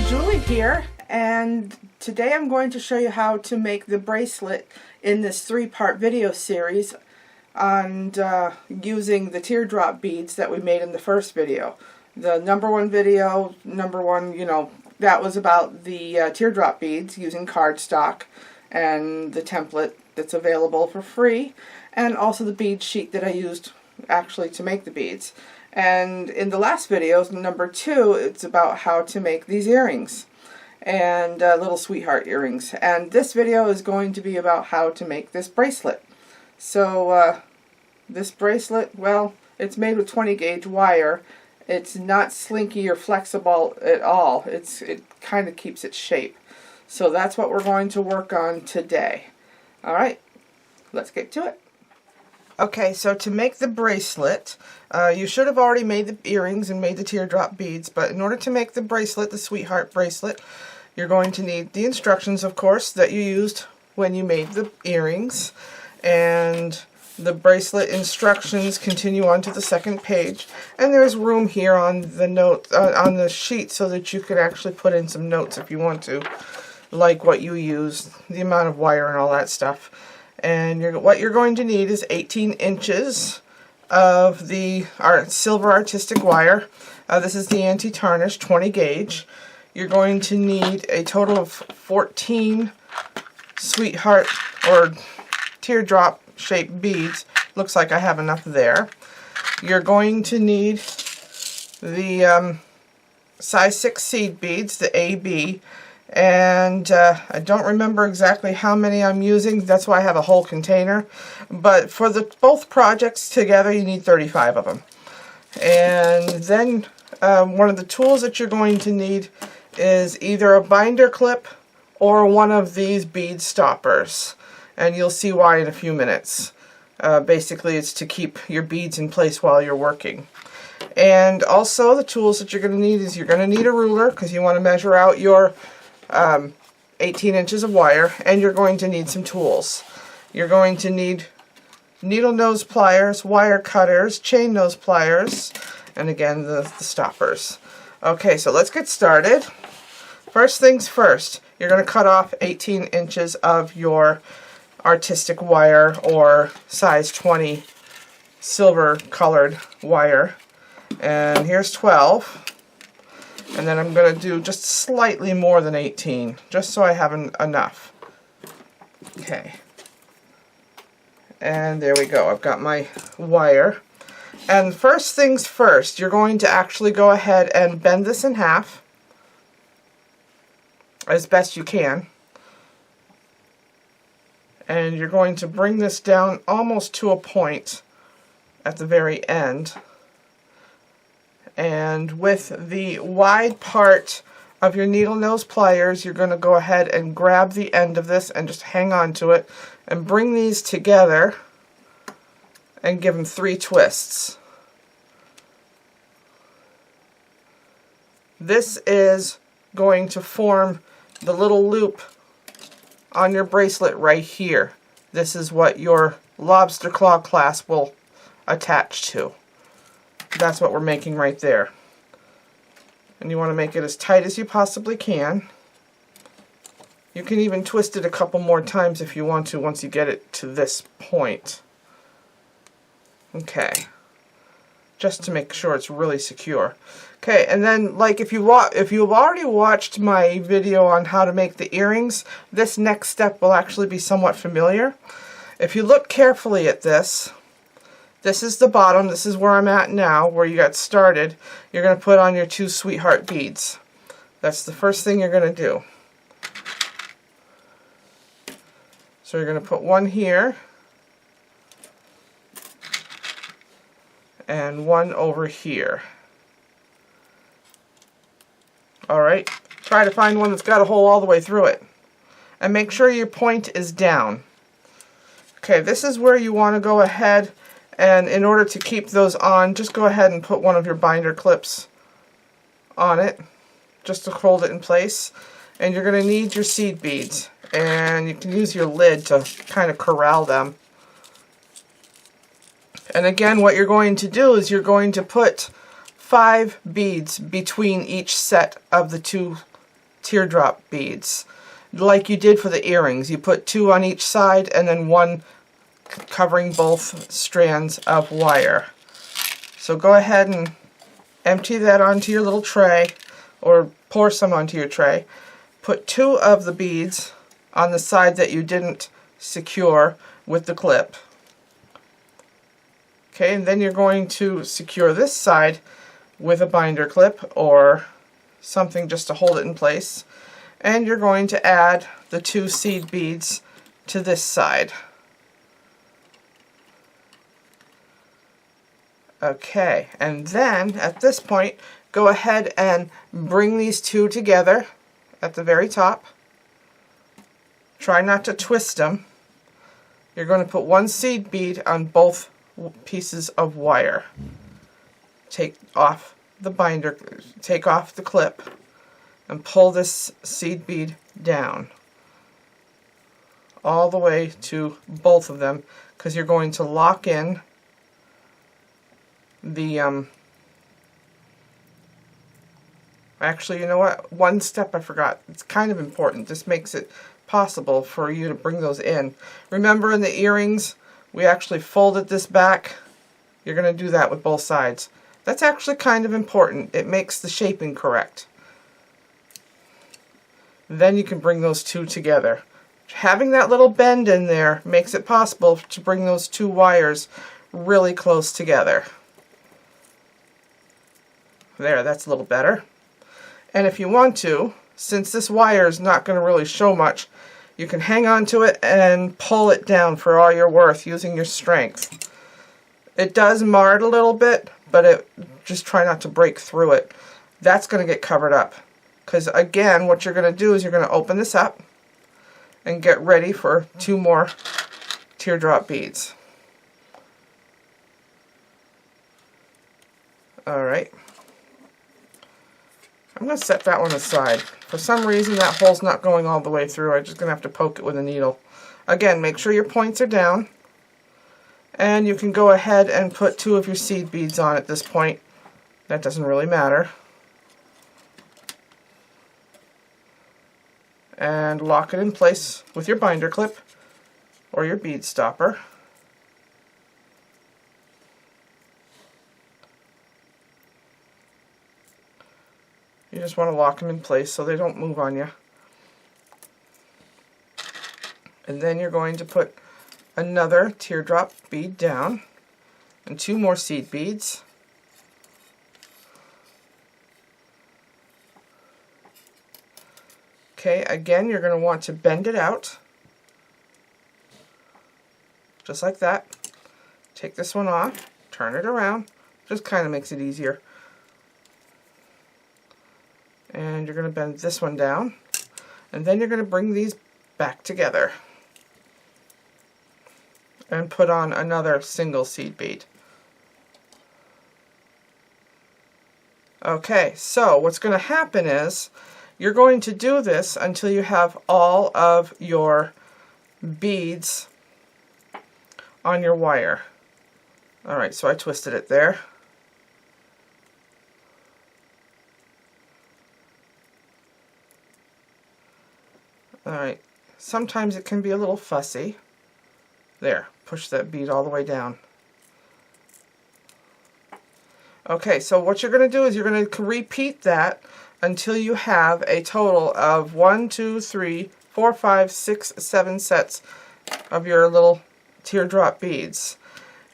Julie here, and today I'm going to show you how to make the bracelet in this three-part video series on using the teardrop beads that we made in the first video. The number one, that was about the teardrop beads using cardstock and the template that's available for free, and also the bead sheet that I used actually to make the beads. And in the last video, number 2, it's about how to make these earrings and little sweetheart earrings. And this video is going to be about how to make this bracelet. So this bracelet, well, it's made with 20 gauge wire. It's not slinky or flexible at all. It kind of keeps its shape. So that's what we're going to work on today. Alright, let's get to it. Okay, so to make the bracelet, you should have already made the earrings and made the teardrop beads, but in order to make the bracelet, the sweetheart bracelet, you're going to need the instructions, of course, that you used when you made the earrings, and the bracelet instructions continue on to the second page, and there's room here on the sheet so that you could actually put in some notes if you want to, like what you use, the amount of wire and all that stuff. And what you're going to need is 18 inches of the silver artistic wire. This is the anti-tarnish 20 gauge. You're going to need a total of 14 sweetheart or teardrop shaped beads. Looks like I have enough there. You're going to need the size 6 seed beads, the AB. And I don't remember exactly how many I'm using. That's why I have a whole container. But for both projects together, you need 35 of them. And then one of the tools that you're going to need is either a binder clip or one of these bead stoppers. And you'll see why in a few minutes. Basically, it's to keep your beads in place while you're working. And also the tools that you're going to need is you're going to need a ruler because you want to measure out your 18 inches of wire, and you're going to need some tools. You're going to need needle nose pliers, wire cutters, chain nose pliers, and again the stoppers. Okay, so let's get started. First things first, you're going to cut off 18 inches of your artistic wire or size 20 silver colored wire, and here's 12. And then I'm going to do just slightly more than 18, just so I have enough. Okay. And there we go. I've got my wire. And first things first, you're going to actually go ahead and bend this in half as best you can. And you're going to bring this down almost to a point at the very end. And with the wide part of your needle nose pliers, you're going to go ahead and grab the end of this and just hang on to it and bring these together and give them 3 twists. This is going to form the little loop on your bracelet right here. This is what your lobster claw clasp will attach to. That's what we're making right there. And you want to make it as tight as you possibly can. You can even twist it a couple more times if you want to once you get it to this point. Okay. Just to make sure it's really secure. Okay, and then like if you've already watched my video on how to make the earrings, this next step will actually be somewhat familiar. If you look carefully at this, this is the bottom. This is where I'm at now, where you got started. You're going to put on your 2 sweetheart beads. That's the first thing you're going to do. So you're going to put one here and one over here. Alright, try to find one that's got a hole all the way through it. And make sure your point is down. Okay, this is where you want to go ahead. And in order to keep those on, just go ahead and put one of your binder clips on it, just to hold it in place. And you're going to need your seed beads. And you can use your lid to kind of corral them. And again, what you're going to do is you're going to put 5 beads between each set of the 2 teardrop beads, like you did for the earrings. You put 2 on each side and then 1 covering both strands of wire. So go ahead and empty that onto your little tray, or pour some onto your tray. Put 2 of the beads on the side that you didn't secure with the clip. Okay, and then you're going to secure this side with a binder clip or something just to hold it in place. And you're going to add the 2 seed beads to this side. Okay, and then at this point, go ahead and bring these 2 together at the very top. Try not to twist them. You're going to put 1 seed bead on both pieces of wire. Take off the binder, take off the clip, and pull this seed bead down all the way to both of them, because you're going to lock in the actually, you know what, one step I forgot. It's kind of important. This makes it possible for you to bring those in. Remember, in the earrings we actually folded this back. You're going to do that with both sides. That's actually kind of important. It makes the shaping correct. Then you can bring those 2 together. Having that little bend in there makes it possible to bring those 2 wires really close together. There, that's a little better. And if you want to, since this wire is not going to really show much, you can hang on to it and pull it down for all you're worth using your strength. It does mar it a little bit, but just try not to break through it. That's going to get covered up. Because again, what you're going to do is you're going to open this up and get ready for 2 more teardrop beads. Alright. I'm going to set that one aside. For some reason that hole's not going all the way through. I'm just going to have to poke it with a needle. Again, make sure your points are down. And you can go ahead and put 2 of your seed beads on at this point. That doesn't really matter. And lock it in place with your binder clip or your bead stopper. You just want to lock them in place so they don't move on you. And then you're going to put another teardrop bead down and 2 more seed beads. Okay, again, you're going to want to bend it out, just like that. Take this one off, turn it around, just kind of makes it easier. And you're going to bend this one down, and then you're going to bring these back together and put on another single seed bead. Okay, so what's going to happen is you're going to do this until you have all of your beads on your wire. Alright, so I twisted it there. Alright, sometimes it can be a little fussy. There, push that bead all the way down. Okay, so what you're going to do is you're going to repeat that until you have a total of 1, 2, 3, 4, 5, 6, 7 sets of your little teardrop beads.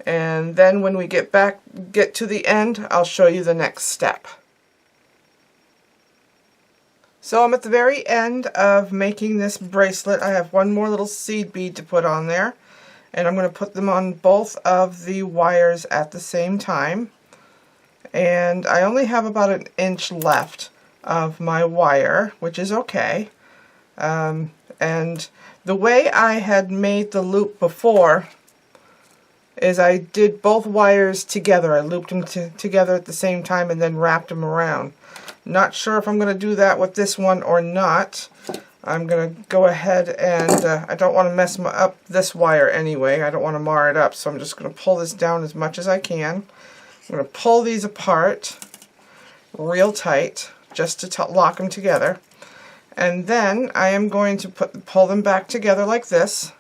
And then when we get to the end, I'll show you the next step. So I'm at the very end of making this bracelet. I have 1 more little seed bead to put on there, and I'm going to put them on both of the wires at the same time. And I only have about 1 inch left of my wire, which is okay. And the way I had made the loop before is I did both wires together. I looped them together at the same time and then wrapped them around. Not sure if I'm going to do that with this one or not. I'm going to go ahead and I don't want to mess up this wire anyway. I don't want to mar it up, so I'm just going to pull this down as much as I can. I'm going to pull these apart real tight just to lock them together. And then I am going to pull them back together like this,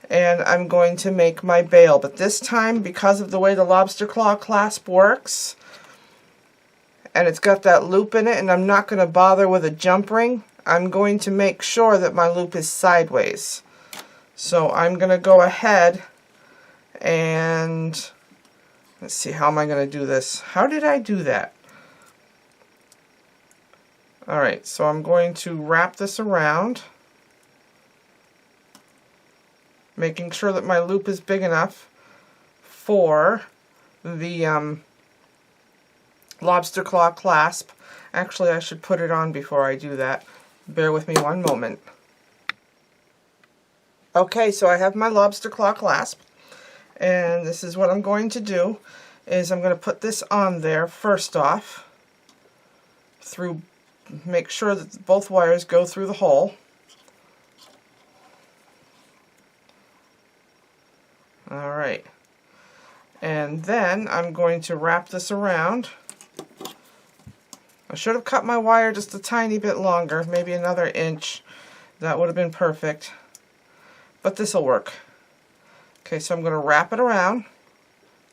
and I'm going to make my bail. But this time, because of the way the lobster claw clasp works, and it's got that loop in it, and I'm not going to bother with a jump ring, I'm going to make sure that my loop is sideways. So I'm going to go ahead and, let's see, how am I going to do this? How did I do that? Alright, so I'm going to wrap this around, making sure that my loop is big enough for the lobster claw clasp. Actually, I should put it on before I do that. Bear with me one moment. Okay, so I have my lobster claw clasp, and this is what I'm going to do, is I'm going to put this on there first off, make sure that both wires go through the hole. Alright, and then I'm going to wrap this around. I should have cut my wire just a tiny bit longer, maybe another inch. That would have been perfect, but this will work. Okay, so I'm going to wrap it around,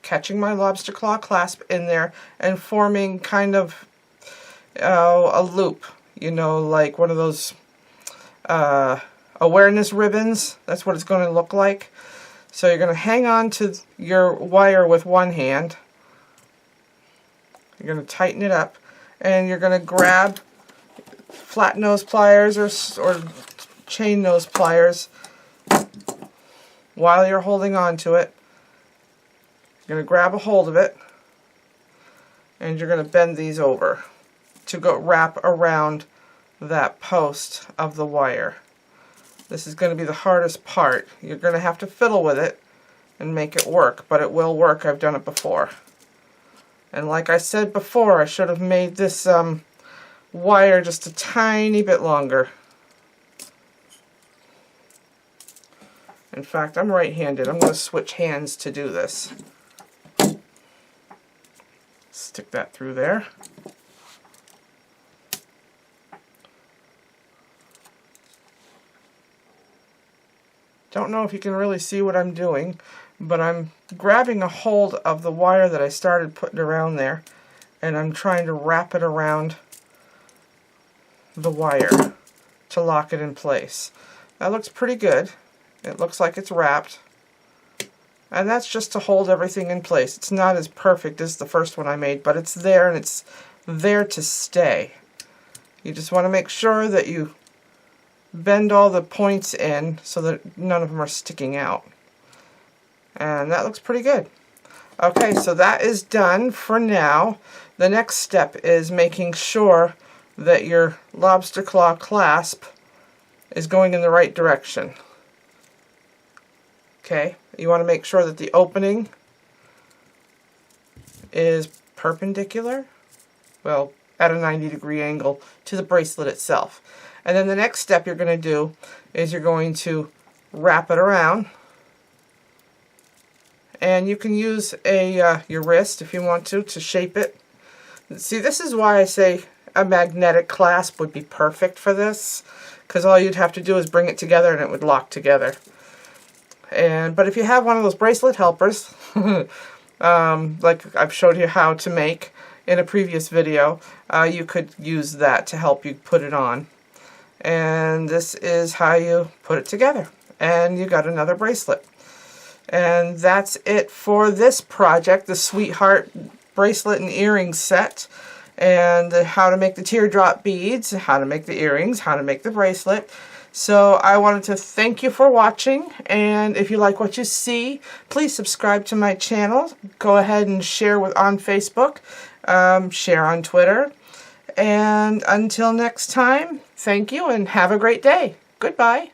catching my lobster claw clasp in there and forming kind of a loop, you know, like one of those awareness ribbons. That's what it's going to look like. So you're going to hang on to your wire with one hand. You're going to tighten it up, and you're going to grab flat nose pliers or chain nose pliers while you're holding on to it. You're going to grab a hold of it, and you're going to bend these over to go wrap around that post of the wire. This is going to be the hardest part. You're going to have to fiddle with it and make it work, but it will work. I've done it before. And like I said before, I should have made this wire just a tiny bit longer. In fact, I'm right-handed. I'm going to switch hands to do this. Stick that through there. Don't know if you can really see what I'm doing, but I'm grabbing a hold of the wire that I started putting around there, and I'm trying to wrap it around the wire to lock it in place. That looks pretty good. It looks like it's wrapped, and that's just to hold everything in place. It's not as perfect as the first one I made, but it's there, and it's there to stay. You just want to make sure that you bend all the points in so that none of them are sticking out. And that looks pretty good. Okay, so that is done for now. The next step is making sure that your lobster claw clasp is going in the right direction. Okay, you want to make sure that the opening is perpendicular, well, at a 90-degree angle to the bracelet itself. And then the next step you're going to do is you're going to wrap it around, and you can use your wrist if you want to shape it. See, this is why I say a magnetic clasp would be perfect for this, because all you'd have to do is bring it together and it would lock together. But if you have one of those bracelet helpers, like I've showed you how to make in a previous video, you could use that to help you put it on. And this is how you put it together, and you got another bracelet. And that's it for this project, the Sweetheart bracelet and earrings set, and how to make the teardrop beads, how to make the earrings, how to make the bracelet. So I wanted to thank you for watching, and if you like what you see, please subscribe to my channel. Go ahead and share on Facebook, share on Twitter, and until next time, thank you and have a great day. Goodbye.